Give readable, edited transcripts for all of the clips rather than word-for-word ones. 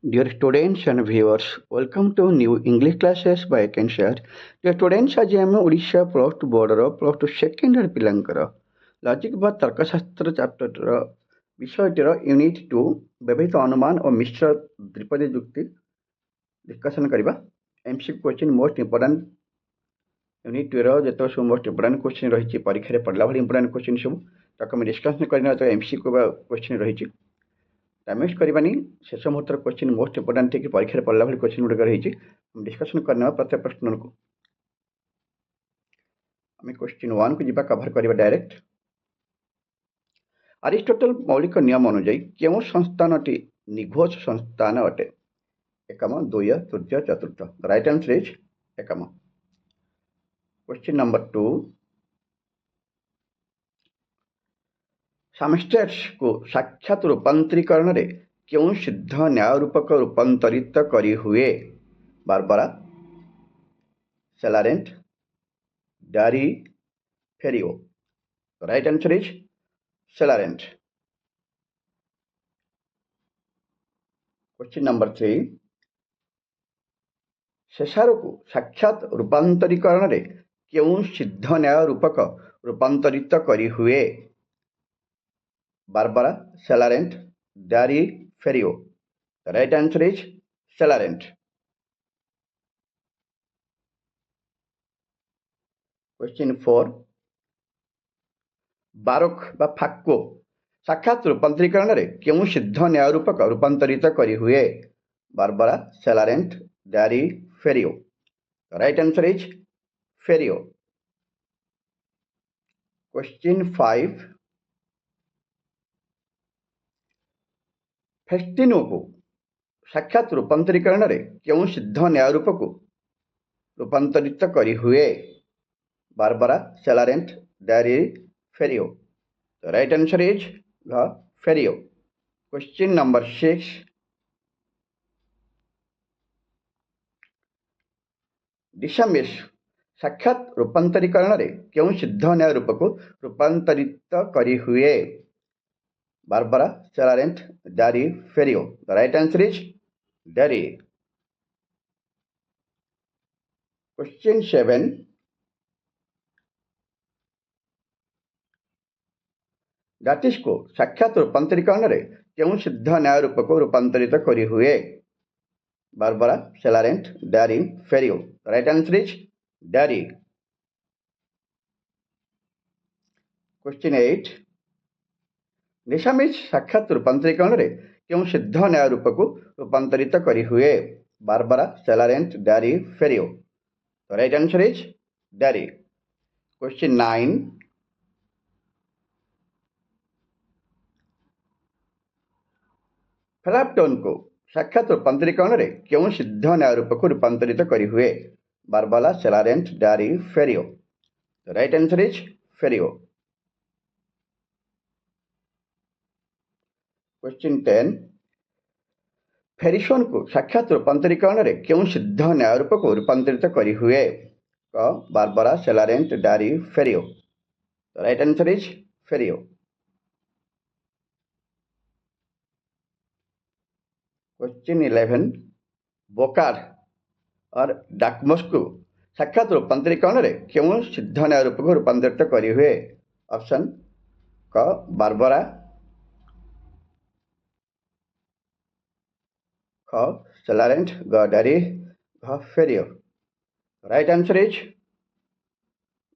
Dear students and viewers, welcome to new English classes by Kenshare. Dear students, आज ଆମେ Odisha plus two ବୋର୍ଡ଼ର plus two second year ପିଲାଙ୍କର logic ବା ତର୍କଶାସ୍ତ୍ର ଚାପ୍ଟରର ବିଷୟଟିର unit 2 ବ୍ୟବହୃତ ଅନୁମାନ ଓ ମିଶ୍ର ଦ୍ୱିପଦୀ ଯୁକ୍ତି ଡିସ୍କସନ୍ କରିବା। MCQ question most important unit 2 ର ଯେତେ ସବୁ ମୋଷ୍ଟ ଇମ୍ପୋର୍ଟାଣ୍ଟ କ୍ୱେଶ୍ଚିନ୍ ରହିଛି ପରୀକ୍ଷାରେ ପଡ଼ିଲା ଭଳି ଇମ୍ପୋର୍ଟାଣ୍ଟ କ୍ୱେଶ୍ଚିନ୍ ସବୁ ତାକୁ ଆମେ ଡିସ୍କସନ୍ କରିବା। ତ MCQ ବା କ୍ୱେଶ୍ଚିନ୍ ରହିଛି टाइम वेस्ट करवानी शेष मुहूर्त क्वेश्चन मोस्ट इंपोर्टाट थी परीक्षा पढ़ला भाई क्वेश्चन गुड़िक रही डिस्कसन करने प्रत्येक प्रश्न को आम क्वेश्चन 1 को जीवा कवर करवा डायरेक्ट। अरिस्टोटल मौलिक नियम अनुजाई क्यों संस्थानटी निघोष संस्थान अटे? एकम द्वय तृतीय चतुर्थ। Right answer is Ekam. Question number 2, समस्टेट्स को साक्षात रूपांतरीकरण रे क्यों सिद्ध न्याय रूपक रूपांतरित करी हुए? Barbara, Celarent, Darii, Ferio. Right answer is Celarent. Question number 3, Cesare को साक्षात रूपांतरीकरण रे क्यों सिद्ध न्याय रूपक रूपांतरित करी हुए? Barbara, Celarent, Darii, Ferio. Right answer is Celarent. Question 4, बारोक बा फाक्को साक्षात रूपांतरीकरण रे क्यों सिद्ध न्याय रूपक रूपांतरित करी हुए? Barbara, Celarent, Darii, Ferio. Right answer is Ferio. Question 5, Festino को साक्षात रूपांतरीकरण रे क्यों सिद्ध न्याय रूपक रूपांतरित करी हुए? Barbara, Celarent, Darii, Ferio. Right answer is Ferio. Question number 6, Disamis साक्षात रूपांतरीकरण रे क्यों सिद्ध न्याय रूपक रूपांतरित करी हुए? Barbara, Celarent, Darii, Ferio. Right answer is डारी। क्वेश्चन 7, डाटिस को साक्षात रूपांतरीकरण रे क्यों सिद्ध न्याय रूपक रूपांतरित करी हुए? Barbara, Celarent, Darii, Ferio. Right answer is डारी। क्वेश्चन 8, निशामिज साक्षात रूपांतरीकरण रे क्यों सिद्ध न्याय रूपक रूपांतरित करी हुए? Barbara, Celarent, Darii, Ferio. Right answer is डारी। क्वेश्चन 9, फेलाप्टन को साक्षात रूपांतरीकरण रे क्यों सिद्ध न्याय रूपक रूपांतरित करी हुए? Barbara, Celarent, Darii, Ferio. Right answer is Ferio. Question 10, Ferison को साक्षात रूपांतरीकरण रे क्यों सिद्ध न्याय रूपक रूपांतरित करी हुए? क Barbara, Celarent, Darii, Ferio. Right answer is Ferio. Question 11, Bocardo और डाकमस को साक्षात रूपांतरीकरण रे क्यों सिद्ध न्याय रूपक रूपांतरित करी हुए? ऑप्शन क बारबरा, ख सेलारेंट, ग डारी, घ फेरियो। राइट आंसर इज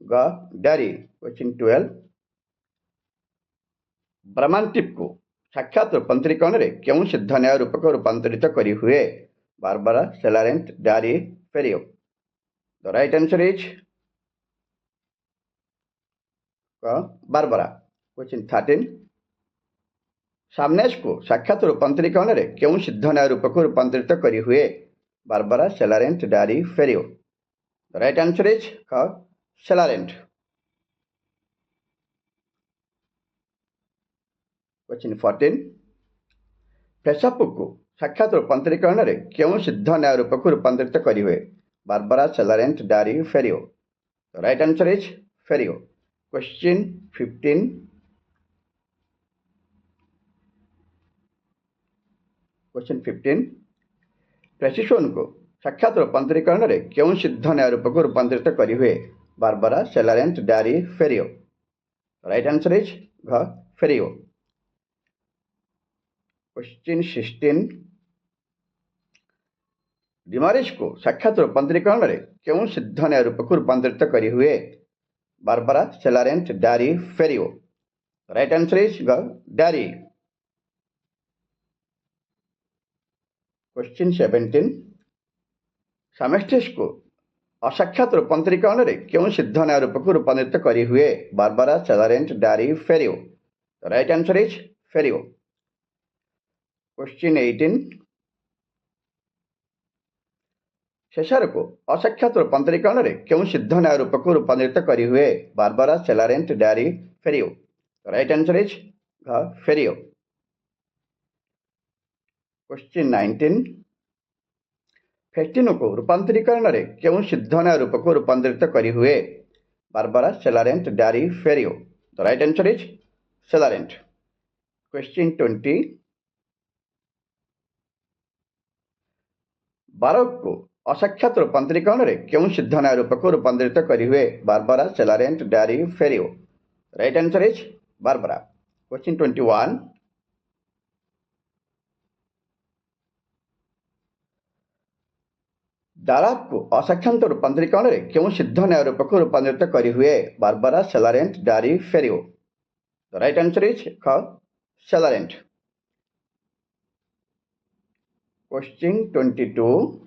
ग डारी। क्वेश्चन 12, ब्रह्मांटिप को साक्षात रूपांतरीकरण रे क्यों सिद्ध न्याय रूपक रूपांतरित करी हुए? Barbara, Celarent, Darii, Ferio. The right answer is Barbara. Question 13, सामनेस को साक्षात रूपांतरीकरण रे क्यों सिद्ध न्याय रूपक रूपांतरित करी हुए? Barbara, Celarent, Darii, Ferio. The right answer is Celarent. Question 14, Fesapo को साक्षात रूपांतरीकरण रे क्यों सिद्ध न्याय रूपक रूपांतरित करी हुए? Barbara, Celarent, Darii, Ferio. Right answer is Ferio. Question 15, question 15, Fresison को ସାକ୍ଷାତ ରୂପାନ୍ତରୀକରଣରେ କେଉଁ ସିଦ୍ଧ ନ୍ୟାୟ ରୂପକୁ ରୂପାନ୍ତରିତ କରିହୁଏ? Barbara, Celarent, Darii, Ferio. Right answer is ଘ ଫେରିଓ। क्वेश्चन 16 डिमारिस को साक्षात रूपांतरीकरण में क्यों सिद्ध न्याय रूप को रूपांतरित करी हुए? Barbara, Celarent, Darii, Ferio. Right answer is Darii. Question 17 Camestres को असाक्षात रूपांतरीकरण में क्यों सिद्ध न्याय रूप को रूपांतरित करी हुए? Barbara, Celarent, Darii, Ferio. Right answer is Ferio. Question 18 Cesare को असाक्षात रूपांतरीकरण में क्यों सिद्ध न्याय रूप को रूपांतरित करी हुए? Barbara, Celarent, Darii, Ferio. Right answer is Ferio. Question 19 Festino को रूपांतरीकरण में क्यों सिद्ध न्याय रूप को रूपांतरित करी हुए? Barbara, Celarent, Darii, Ferio. The right answer is Celarent. Question 20 Baroco को असाक्षात रूपांतरीकरण में क्यों सिद्ध न्याय रूप को रूपांतरित करी हुए? Barbara, Celarent, Darii, Ferio. Right answer is Barbara. Question 21 Darapti को असाक्षात रूपांतरीकरण में क्यों सिद्ध न्याय रूप को रूपांतरित करी हुए? Barbara, Celarent, Darii, Ferio. The right answer is Celarent. Question 22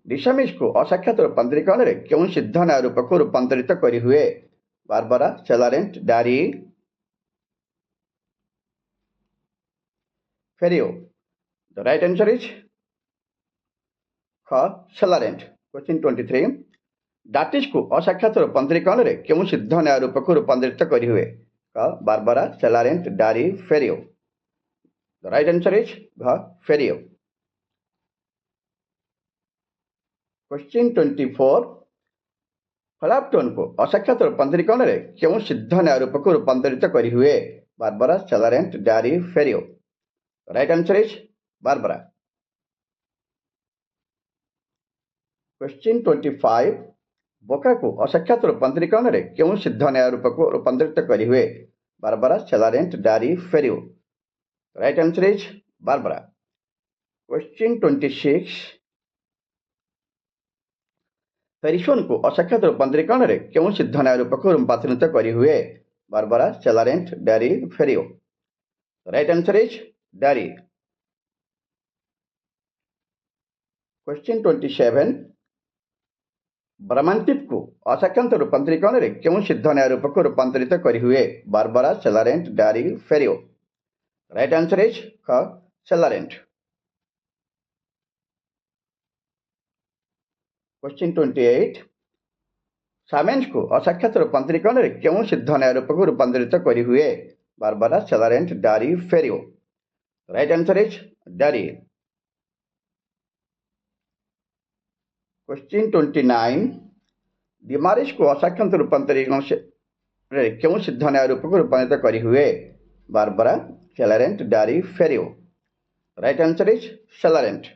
Disamis को असाक्षात रूपांतरीकरण में क्यों सिद्ध न्याय रूप को रूपांतरित करी हुए? Barbara, Celarent, Darii, Ferio. The right answer is Celarent. Question 23 Datisi को असाक्षात रूपांतरीकरण में क्यों सिद्ध न्याय रूप को रूपांतरित करी हुए? Barbara, Celarent, Darii, Ferio. The right answer is Ferio. Question 24 Felapton को असाक्षात रूपांतरीकरण में क्यों सिद्ध न्याय रूप को रूपांतरित करी हुए? Barbara, Celarent, Darii, Ferio. Right answer is Barbara. Question 25 Bocardo को असाक्षात रूपांतरीकरण में क्यों सिद्ध न्याय रूप को रूपांतरित करी हुए? Barbara, Celarent, Darii, Ferio. Right answer is Barbara. Question 26 Ferison को असाक्षात रूपांतरीकरण में क्यों सिद्ध न्याय रूप को रूपांतरित करी हुए? Barbara, Celarent, Darii, Ferio. Right answer is Darii. Question 27 Bramantip को असाक्षात रूपांतरीकरण में क्यों सिद्ध न्याय रूप को रूपांतरित करी हुए? Barbara, Celarent, Darii, Ferio. Right answer is Celarent. Question 28 Camenes को असाक्षात रूपांतरीकरण में क्यों सिद्ध न्याय रूप को रूपांतरित करी हुए? Barbara, Celarent, Darii, Ferio. Right answer is Darii. Question 29 Dimaris को असाक्षात रूपांतरीकरण में क्यों सिद्ध न्याय रूप को रूपांतरित करी हुए? Barbara, Celarent, Darii, Ferio. Right answer is Celarent.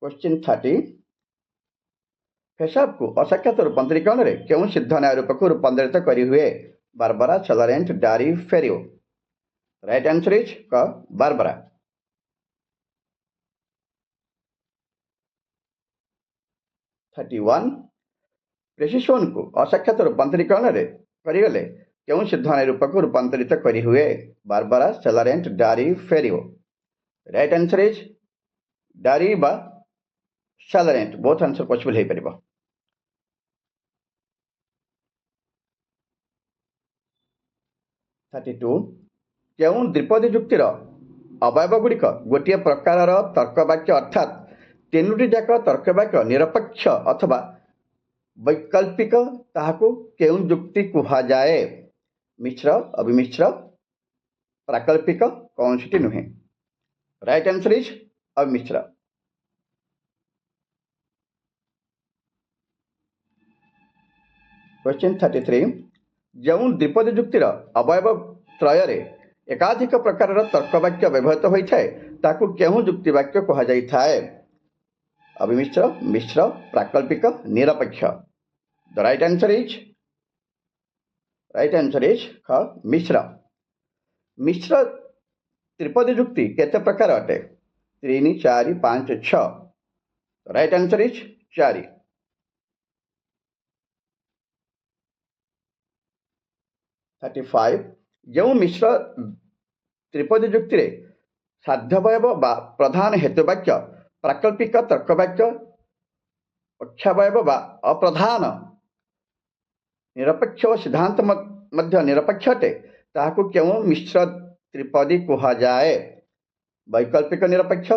Question 30 Fesapo को असाक्षात रूपांतरीकरण में क्यों सिद्ध न्याय रूप को रूपांतरित करी हुए? Barbara, Celarent, Darii, Ferio. Right answer is Barbara. Fresison को असाक्षात रूपांतरीकरण में करीगले क्यों सिद्ध न्याय रूप को रूपांतरित करी हुए? Barbara, Celarent, Darii, Ferio. Right answer is Darii बा सेलारेंट बोथ आंसर पॉसिबल हो पारिबो। क्यों द्विपदी युक्तिर अवयव गुड़िक गोटे प्रकार तर्क वाक्य अर्थात तीनोटी जाक तर्क वाक्य निरपेक्ष अथवा वैकल्पिक ताहाको क्यों युक्ति कुहाजाए? मिश्र, अविमिश्र, प्राकल्पिक कौन सी नुहे? राइट आंसर इज अविमिश्र। क्वेश्चन 33 जो द्विपदी युक्तिर अवयव त्रय एकाधिक प्रकार तर्क वाक्य व्यवहृत होता है ताकू केहू जुक्ति वाक्य कह जाए। अभिमिश्र, मिश्र, प्राकल्पिक, निरपेक्ष। द राइट आंसर इज ख मिश्र। मिश्र त्रिपदी जुक्ति केते प्रकार अटे? 3, 4, 5, 6। Right answer is 4। 35 जो मिश्र त्रिपदी जुक्ति रे साध्यवयव बा प्रधान हेतुवाक्य, प्राकल्पिक तर्कवाक्य, पक्षावयव बा अप्रधान निरपेक्ष व सिद्धांत मध्य निरपेक्ष अटे ताहाकू केउ मिश्र त्रिपदी कहा जाए? वैकल्पिक निरपेक्ष,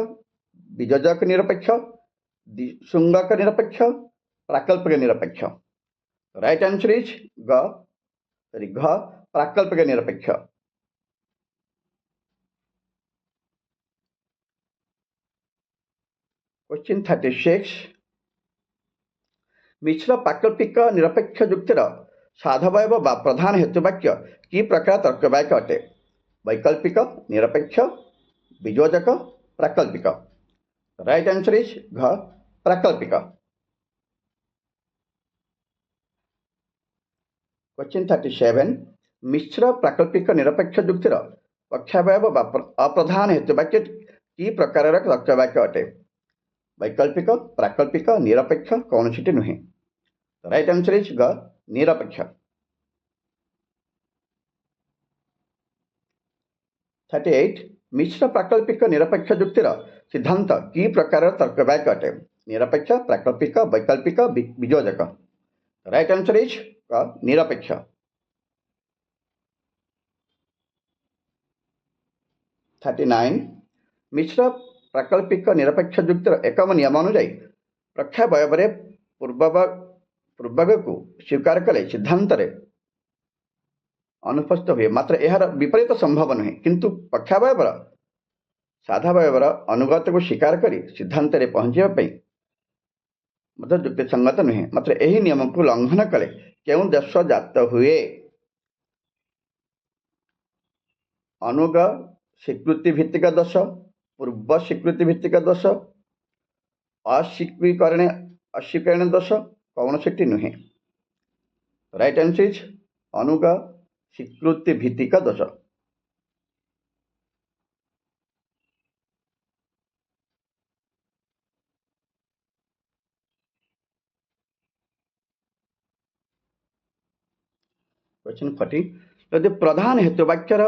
वियोजक निरपेक्ष, दिशुंगक निरपेक्ष, प्राकल्पिक निरपेक्ष। राइट आंसर इज घ प्राकल्पिक निरपेक्ष। क्वेश्चन 36 मिश्र प्राकल्पिक निरपेक्ष जुक्तिर साधवयव बा प्रधान हेतुवाक्य कि प्रकार तर्कवाक्य अटे? वैकल्पिक, निरपेक्ष, वियोजक, प्राकल्पिक। राइट आंसर इज घ प्राकल्पिक। क्वेश्चन 37 मिश्र प्राकल्पिक निरपेक्ष जुक्तिर पक्षावयव बा अप्रधान हेतुवाक्य कि प्रकार तर्कवाक्य अटे? वैकल्पिक, प्राकल्पिक, निरपेक्ष कौन सी नुहे? राइट आंसर इज ग निरपेक्ष। 38 मिश्र प्राकल्पिक निरपेक्ष जुक्तिर सिद्धांत कि प्रकार तर्कवाक्य अटे? निरपेक्ष, प्राकल्पिक, वैकल्पिक, वियोजक। राइट आंसर इज निरपेक्ष। 39 मिश्र प्राकल्पिक निरपेक्ष जुक्तिर एकम नियम अनुजाई प्रक्षावयव पूर्वक को स्वीकार कले सिद्धांत अनुपस्थित हुए, मात्र यार विपरीत संभव नुहे किंतु पक्षावयवर साधावयवर अनुगत को स्वीकार कर सिद्धांत पहुंचापी जुक्ति संगत नुहे, मात्र यही नियम को लंघन कले क्यों देश जात हुए? अनुग स्वीकृति भित्तिक दोष, पूर्व स्वीकृति भित्तिक दोष, अस्वीकरण दोष कौन से नुहे? राइट आंसर इज अनुग स्वीकृति भित्तिक दोष। क्वेश्चन 40 यदि प्रधान हेतुवाक्यर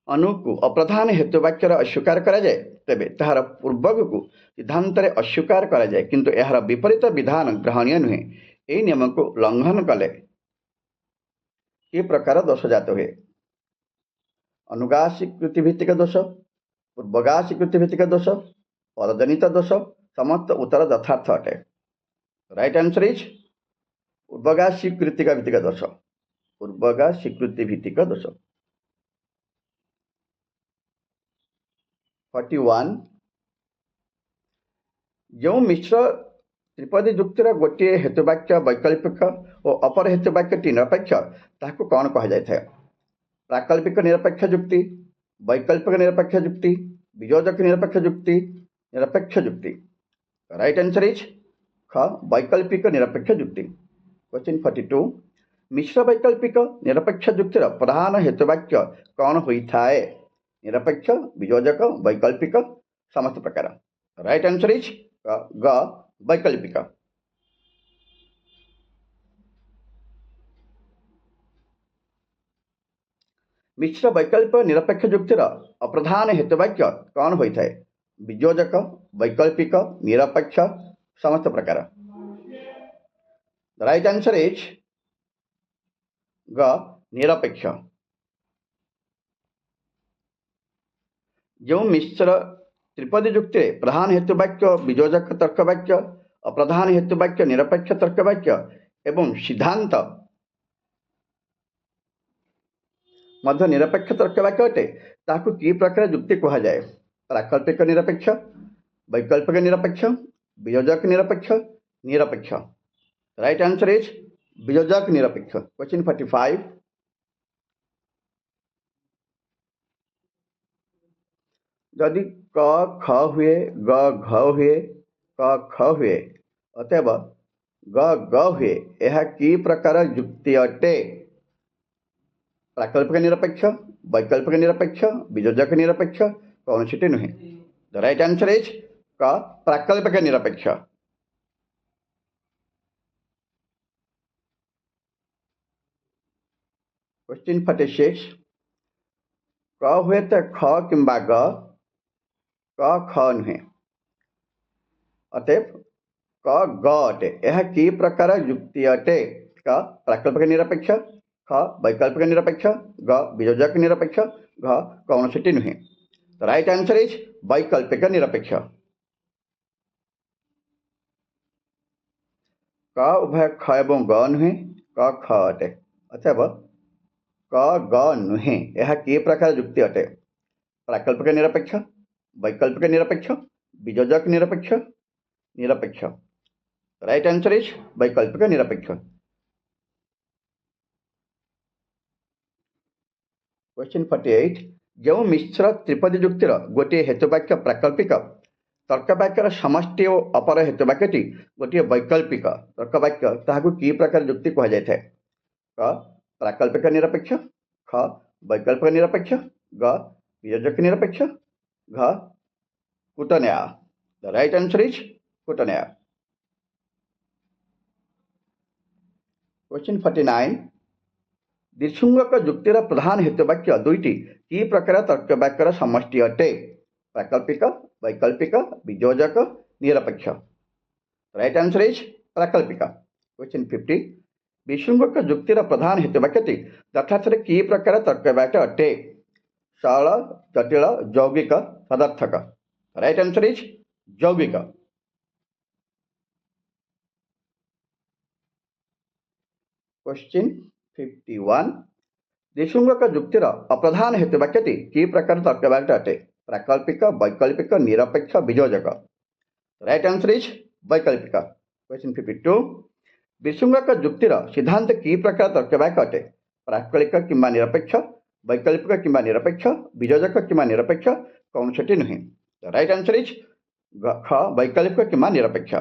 अनुको अप्रधान हेतुवाक्यर अस्वीकार करा जाए तेबे ताहार पूर्वक को सिद्धांत अस्वीकार करा जाए किंतु यार विपरीत विधान ग्रहणीय नुहे। यही नियम को लंघन कले कि प्रकार दोष जात हुए? अनुगा स्वीकृति भित्तिक दोष, पूर्वगा स्वीकृति भित्तिक दोष, परजनित दोष। समस्त उत्तर यथार्थ अटे। राइट आंसर इज पूर्वगा स्वीकृति भित्तिक दोष, पूर्वगा स्वीकृति भित्तिक दोष। 41 जो मिश्र त्रिपदी जुक्तिर गोटे हेतुवाक्य वैकल्पिक और अपर हेतुवाक्य निरपेक्ष ताकू कौन कह जाए? प्राकल्पिक निरपेक्ष जुक्ति, वैकल्पिक निरपेक्ष जुक्ति, वियोजक निरपेक्ष जुक्ति, निरपेक्ष जुक्ति। राइट आंसर इज ख वैकल्पिक निरपेक्ष जुक्ति। क्वेश्चन 42 मिश्र वैकल्पिक निरपेक्ष जुक्तिर प्रधान हेतुवाक्य कौन होता है? निरपेक्ष, वियोजक, वैकल्पिक, समस्त प्रकार। राइट आंसर इज ग वैकल्पिक। मिश्र वैकल्प निरपेक्ष जुक्तिर अप्रधान हेतुवाक्य कौन होता है? वियोजक, वैकल्पिक, निरपेक्ष, समस्त प्रकार। राइट आंसर इज ग निरपेक्ष। जो मिश्र त्रिपदी जुक्ति प्रधान हेतुवाक्य वियोजक तर्कवाक्य, अप्रधान हेतुवाक्य निरपेक्ष तर्कवाक्य एवं सिद्धांत मध्य निरपेक्ष तर्कवाक्य अटे ताकू कि प्रकार जुक्ति कह जाए? प्राकल्पिक निरपेक्ष, वैकल्पिक निरपेक्ष, वियोजक निरपेक्ष, निरपेक्ष। राइट आंसर इज वियोजक निरपेक्ष। क्वेश्चन 45 जदि क ख हुए ग घ हुए क ख हुए अतएव ग ग हुए यह कि प्रकार युक्ति अटे? प्राकल्पिक निरपेक्ष, वैकल्पिक निरपेक्ष, वियोजक निरपेक्ष, कौन सी नुहे? द राइट आंसर इज क प्राकल्पिक निरपेक्ष। क्वेश्चन 46 क हुए तो ख किंबा ग क ख नुहे अतएव क ग अटे यह कि प्रकार युक्ति अटे? क प्राकल्पिक निरपेक्ष, ख वैकल्पिक निरपेक्ष, ग वियोजक निरपेक्ष, घ कौन सी नुहे? द राइट आंसर इज वैकल्पिक निरपेक्ष। क उभय ख एवं ग नुहे क ख अटे अतएव क ग नुहे यह कि प्रकार युक्ति अटे? प्राकल्पिक निरपेक्ष, वैकल्पिक निरपेक्ष, वियोजक निरपेक्ष, निरपेक्ष। राइट आंसर इज वैकल्पिक निरपेक्ष। क्वेश्चन 48 जो मिश्र त्रिपदी युक्तिर गोटे हेतुवाक्य प्राकल्पिक तर्कवाक्यर समष्टि और अपर हेतुवाक्यटी गोटे वैकल्पिक तर्कवाक्य ताहाकु कि प्रकार युक्ति कह जाए? क प्राकल्पिक निरपेक्ष, ख वैकल्पिक निरपेक्ष, ग वियोजक निरपेक्ष, घ कूटन्या। द राइट आंसर इज कूटन्या। क्वेश्चन 49 दीर्घक युक्तिर प्रधान हेतुवाक्य दुईटी कि प्रकार तर्कवाक्यर समष्टि अटे? प्राकल्पिक, वैकल्पिक, वियोजक, निरपेक्ष। राइट आंसर इज प्राकल्पिक। क्वेश्चन 50 विसृंखक युक्तिर प्रधान हेतुवाक्यटी यथार्थ कि प्रकार तर्कवाक्य अटे? सरल, जटिल, यौगिक, सदर्थक। राइट आंसर इज यौगिक। क्वेश्चन 51 दिशुंगक युक्तिर अप्रधान हेतुवाक्यटी कि प्रकार तर्कवाक्य अटे? प्राकल्पिक, वैकल्पिक, निरपेक्ष, वियोजक। राइट आंसर इज वैकल्पिक। क्वेश्चन 52 विसृंखक युक्तिर सिद्धांत कि प्रकार तर्कवाक्य अटे? प्राकल्पिक किंबा निरपेक्ष, वैकल्पिक किंबा निरपेक्ष, वियोजक किंबा निरपेक्ष, कौन सी नुहे? राइट आंसर इज ख वैकल्पिक किंबा निरपेक्ष।